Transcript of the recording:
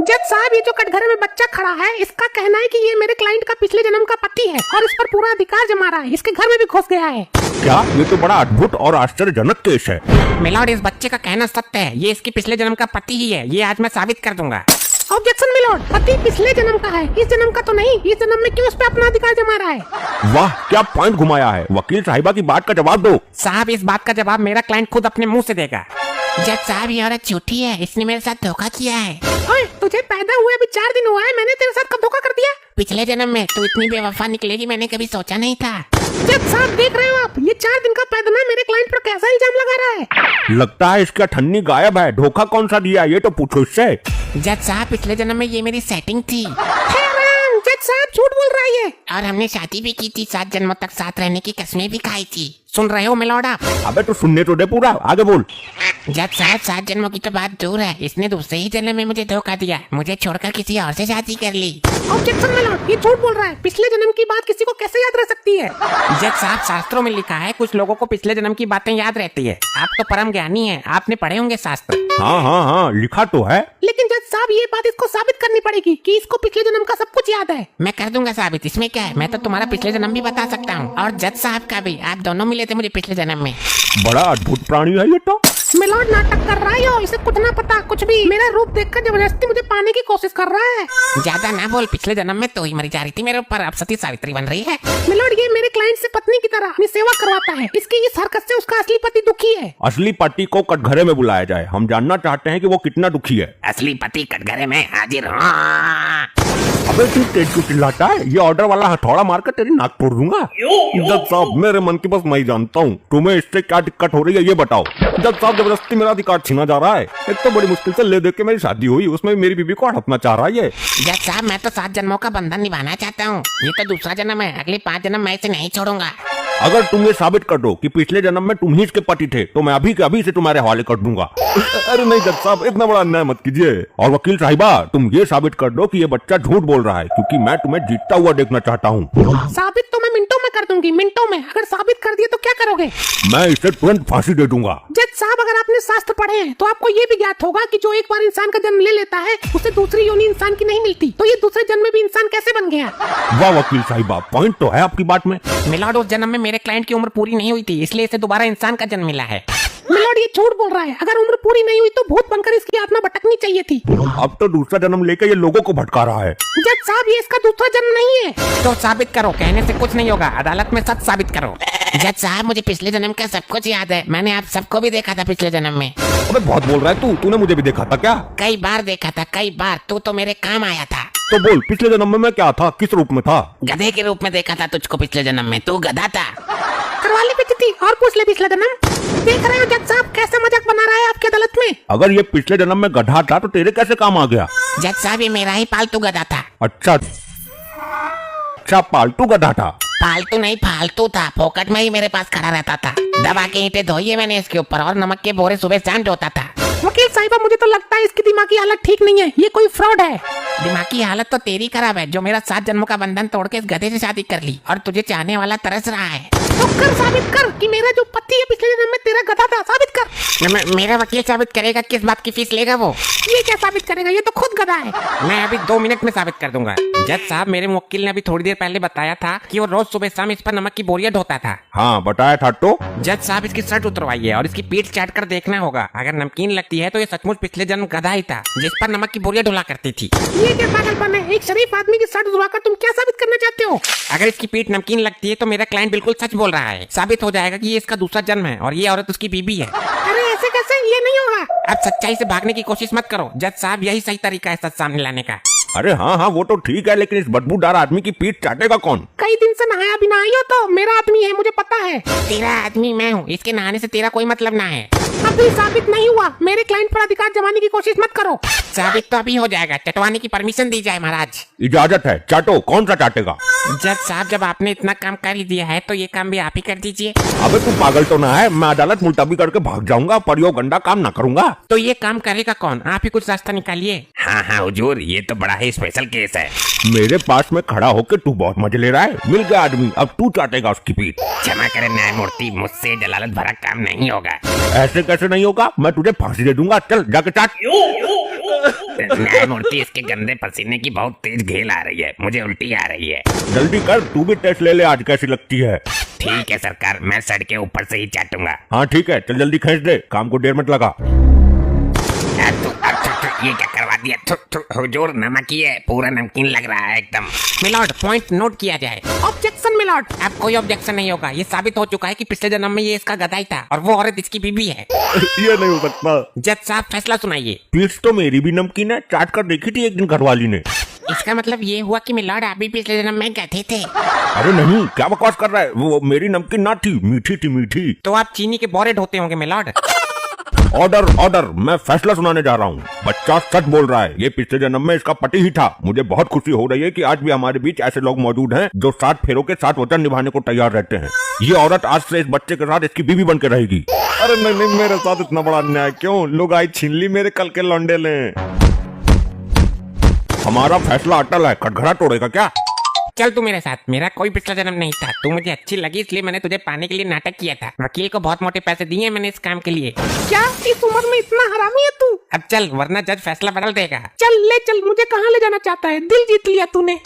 जज साहब, ये जो कटघरे में बच्चा खड़ा है, इसका कहना है कि ये मेरे क्लाइंट का पिछले जन्म का पति है और इस पर पूरा अधिकार जमा रहा है। इसके घर में भी घुस गया है। क्या? ये तो बड़ा अद्भुत और आश्चर्यजनक केस है। मिलॉर्ड, इस बच्चे का कहना सत्य है। ये इसके पिछले जन्म का पति ही है। ये आज मैं साबित कर दूंगा। ऑब्जेक्शन मिलॉर्ड, पति पिछले जन्म का है, इस जन्म का तो नहीं। इस जन्म में क्यों उस पे अपना अधिकार जमा रहा है? वाह, क्या पॉइंट घुमाया है। वकील साहिबा की बात का जवाब दो। साहब, इस बात का जवाब मेरा क्लाइंट खुद अपने मुंह से देगा। जज साहब, ये औरत झूठी है। इसने मेरे साथ धोखा किया है। ओए, तुझे पैदा हुए अभी 4 दिन हुआ है, मैंने तेरे साथ कब धोखा कर दिया? पिछले जन्म में तू इतनी बेवफा निकलेगी मैंने कभी सोचा नहीं था। जज साहब, देख रहे हो आप, ये 4 दिन का पैदना मेरे क्लाइंट पर कैसा इल्जाम लगा रहा है। लगता है इसका ठन्नी गायब है। धोखा कौन सा दिया, ये तो पूछो इससे। जज साहब, पिछले जन्म में ये मेरी सेटिंग थी। जज साहब, झूठ बोल रहा है ये। और हमने शादी भी की थी, 7 जन्मों तक साथ रहने की कसमें भी खाई थी। सुन रहे हो मिलॉर्ड आप? अबे तो सुनने तो दे पूरा, आगे बोल। जज साहब, 7 जन्मों की तो बात दूर है, इसने दूसरे ही जन्म में मुझे धोखा दिया। मुझे छोड़कर किसी और से शादी कर ली। ऑब्जेक्शन मिलॉर्ड, ये झूठ बोल रहा है। पिछले जन्म की बात किसी को कैसे याद रह सकती है? जज साहब, शास्त्रों में लिखा है कुछ लोगों को पिछले जन्म की बातें याद रहती है। आप तो परम ज्ञानी हैं, आपने पढ़े होंगे शास्त्र। हाँ, लिखा तो है। लेकिन जज साहब, ये बात इसको साबित करनी पड़ेगी कि इसको पिछले जन्म का सब कुछ याद है। मैं कर दूंगा साबित, इसमें क्या है। मैं तो तुम्हारा पिछले जन्म भी बता सकता हूँ और जज साहब का भी। आप दोनों मिले थे मुझे पिछले जन्म में। बड़ा अद्भुत प्राणी है ये तो। मिलॉर्ड, नाटक कर रहा है यो, इसे कुछ ना पता कुछ भी। मेरा रूप देखकर जबरदस्ती मुझे पाने की कोशिश कर रहा है। ज्यादा ना बोल, पिछले जन्म में तो ही मरी जा रही थी मेरे ऊपर, अब सती सावित्री बन रही है। मिलॉर्ड, ये मेरे क्लाइंट से पत्नी की तरह अपनी सेवा करवाता है। इसकी इस हरकत से उसका असली पति दुखी है। असली पति को कटघरे में बुलाया जाए। हम जानना चाहते हैं कि वो कितना दुखी है। असली पति कटघरे में हाजिर। हाँ। अबे तू तेज क्यों चिल्लाता है? ये ऑर्डर वाला हथौड़ा मारकर तेरी नाक तोड़ दूंगा। जज साहब, मेरे मन की बस मैं ही जानता हूँ। तुम्हें इससे क्या दिक्कत हो रही है ये बताओ। जज साहब, जबरदस्ती मेरा अधिकार छीना जा रहा है। एक तो बड़ी मुश्किल से ले दे के मेरी शादी हुई, उसमें मेरी बीबी को हड़पना चाह रहा है ये। जज साहब, मैं तो 7 जन्मों का बंधन निभाना चाहता हूँ। ये तो दूसरा जन्म है, अगले 5 जन्म मैं इसे नहीं छोड़ूंगा। अगर तुम ये साबित कर दो कि पिछले जन्म में तुम ही इसके पति थे, तो मैं अभी के अभी से तुम्हारे हवाले कर दूंगा। अरे नहीं जज साहब, इतना बड़ा अन्याय मत कीजिए। और वकील साहिबा, तुम ये साबित कर दो कि ये बच्चा झूठ बोल रहा है, क्योंकि मैं तुम्हें जीतता हुआ देखना चाहता हूँ। साबित तो मैं मिनटों में कर दूंगी, मिनटों में। अगर साबित कर दिए तो क्या करोगे? मैं इसे तुरंत फांसी दे दूंगा। जज साहब, अगर आपने शास्त्र पढ़े हैं तो आपको ये भी ज्ञात होगा कि जो एक बार इंसान का जन्म ले लेता है, उसे दूसरी योनि इंसान की नहीं मिलती। तो ये दूसरे जन्म में भी इंसान कैसे बन गया? वाह वकील साहिबा, पॉइंट तो है आपकी बात में। मिलॉर्ड, उस जन्म में मेरे क्लाइंट की उम्र पूरी नहीं हुई थी, इसलिए इसे दोबारा इंसान का जन्म मिला है। मिलॉर्ड, ये झूठ बोल रहा है। अगर उम्र पूरी नहीं हुई तो भूत बनकर इसकी आत्मा भटकनी चाहिए थी। अब तो दूसरा जन्म लेकर ये लोगों को भटका रहा है। जज साहब, ये इसका दूसरा जन्म नहीं है। तो साबित करो, कहने से कुछ नहीं होगा। अदालत में सच साबित करो। जज साहब, मुझे पिछले जन्म का सब कुछ याद है। मैंने आप सबको भी देखा था पिछले जन्म में। अबे बहुत बोल रहा है तू। तूने मुझे भी देखा था क्या? कई बार देखा था, कई बार। तू तो मेरे काम आया था। तो बोल, पिछले जन्म में मैं क्या था, किस रूप में था? गधे के रूप में देखा था तुझको पिछले जन्म में। तू गधा था। करवा ले बेइज्जती और पूछ ले पिछला जन्म। देख रहे हो जज साहब कैसा मजाक बना रहा है आपकी अदालत में। अगर ये पिछले जन्म में गधा था तो तेरे कैसे काम आ गया? जज साहब, ये मेरा ही पालतू गधा था। अच्छा, पालतू गधा था। पालतू नहीं, फालतू था। फोकट में ही मेरे पास खड़ा रहता था। दबा के ईंटें धोई है मैंने इसके ऊपर, और नमक के बोरे सुबह शाम ढोता था। वकील साहिबा, मुझे तो लगता है इसकी दिमागी हालत ठीक नहीं है। ये कोई फ्रॉड है। दिमागी हालत तो तेरी खराब है, जो मेरा 7 जन्मों का बंधन तोड़ के इस गधे से शादी कर ली और तुझे चाहने वाला तरस रहा है। तो कर, साबित कर कि मेरा जो पति है पिछले जन्म में तेरा गधा था। साबित कर। मेरा वकील साबित करेगा। किस बात की फीस लेगा वो? ये क्या साबित करेगा? ये तो खुद गधा है। मैं अभी 2 मिनट में साबित कर दूंगा। जज साहब, मेरे वकील ने अभी थोड़ी देर पहले बताया था कि वो रोज सुबह शाम इस पर नमक की बोरियां ढोता था। हाँ बताया था। तो जज साहब, इसकी शर्ट उतरवाइए और इसकी पीठ चाट कर देखना होगा। अगर नमकीन लगती है तो ये सचमुच पिछले जन्म गधा ही था, जिस पर नमक की बोरियां ढोला करती थी। ये क्या पागलपन है? एक शरीफ आदमी की शर्ट उतरवाकर तुम क्या साबित करना चाहते हो? अगर इसकी पीठ नमकीन लगती है तो मेरा क्लाइंट बिल्कुल सच बोल रहा है। साबित हो जाएगा कि ये इसका दूसरा जन्म है और ये औरत उसकी बीबी है। अरे ऐसे कैसे? ये नहीं होगा। अब सच्चाई से भागने की कोशिश मत करो जज साहब, यही सही तरीका है सच सामने लाने का। अरे हाँ, वो तो ठीक है, लेकिन इस बदबूदार आदमी की पीठ चाटेगा कौन? कई दिन से नहाया भी नहीं हो तो मेरा आदमी है, मुझे पता है। तेरा आदमी मैं हूँ, इसके नहाने से तेरा कोई मतलब ना है। अभी साबित नहीं हुआ। मेरे क्लाइंट पर अधिकार जमाने की कोशिश मत करो। साबित तो अभी हो जाएगा। चटवाने की परमिशन दी जाए महाराज। इजाजत है, चाटो। कौन सा चाटेगा? जज साहब, जब आपने इतना काम कर ही दिया है तो ये काम भी आप ही कर दीजिए। अबे तू पागल तो ना है? मैं अदालत मुलतवी करके भाग जाऊंगा, पर यो गंदा काम ना करूंगा। तो ये काम करेगा कौन? आप ही कुछ रास्ता निकालिए। हाँ हुजूर, ये तो बड़ा ही स्पेशल केस है। मेरे पास में खड़ा होकर तू बहुत मजे ले रहा है। मिल गया आदमी, अब तू चाटेगा उसकी पीठ। क्षमा करें न्यायमूर्ति, मुझसे जलालत भरा काम नहीं होगा। ऐसे कैसे नहीं होगा? मैं तुझे फांसी दे दूंगा। चल जाके चाट। न्यायमूर्ति, इसके गंदे पसीने की बहुत तेज घेल आ रही है, मुझे उल्टी आ रही है। जल्दी कर, तू भी टेस्ट ले ले, आज कैसी लगती है। ठीक है सरकार, मैं सड़ के ऊपर से ही चाटूंगा। हाँ ठीक है, चल जल्दी खींच दे, काम को 1.5 मिनट लगा। ये क्या करवा दिया? हुजूर, नमक ही है, पूरा नमकीन लग रहा है एकदम। मिलॉर्ड, पॉइंट नोट किया जाए। Objection milord. अब कोई ऑब्जेक्शन नहीं होगा। ये साबित हो चुका है कि पिछले जन्म में ये इसका गदाई था और वो औरत इसकी बीवी है। ये नहीं हो सकता। जज साहब, फैसला सुनाइए। पीठ तो मेरी भी नमकीन है, चाट कर देखी थी एक दिन घरवाली ने। इसका मतलब ये हुआ कि मिलॉर्ड आप भी पिछले जन्म में गधे थे। अरे नहीं, क्या बकवास कर रहा है, वो मेरी नमकीन ना थी, मीठी थी मीठी। तो आप चीनी के बोरे ढोते होंगे मिलॉर्ड। ऑर्डर ऑर्डर, मैं फैसला सुनाने जा रहा हूँ। बच्चा सच बोल रहा है, ये पिछले जन्म में इसका पति ही था। मुझे बहुत खुशी हो रही है कि आज भी हमारे बीच ऐसे लोग मौजूद हैं जो 7 फेरों के 7 वचन निभाने को तैयार रहते हैं। ये औरत आज से इस बच्चे के साथ इसकी बीवी बन के रहेगी। अरे नहीं नहीं, मेरे साथ इतना बड़ा अन्याय क्यों? लोग आई छीन ली मेरे कल के लौंडे ले। हमारा फैसला अटल है, कटघरा तोड़ेगा क्या? चल तू मेरे साथ। मेरा कोई पिछला जन्म नहीं था, तू मुझे अच्छी लगी इसलिए मैंने तुझे पाने के लिए नाटक किया था। वकील को बहुत मोटे पैसे दिए मैंने इस काम के लिए। क्या इस उम्र में इतना हरामी है तू? अब चल, वरना जज फैसला बदल देगा। चल ले चल, मुझे कहाँ ले जाना चाहता है? दिल जीत लिया तूने।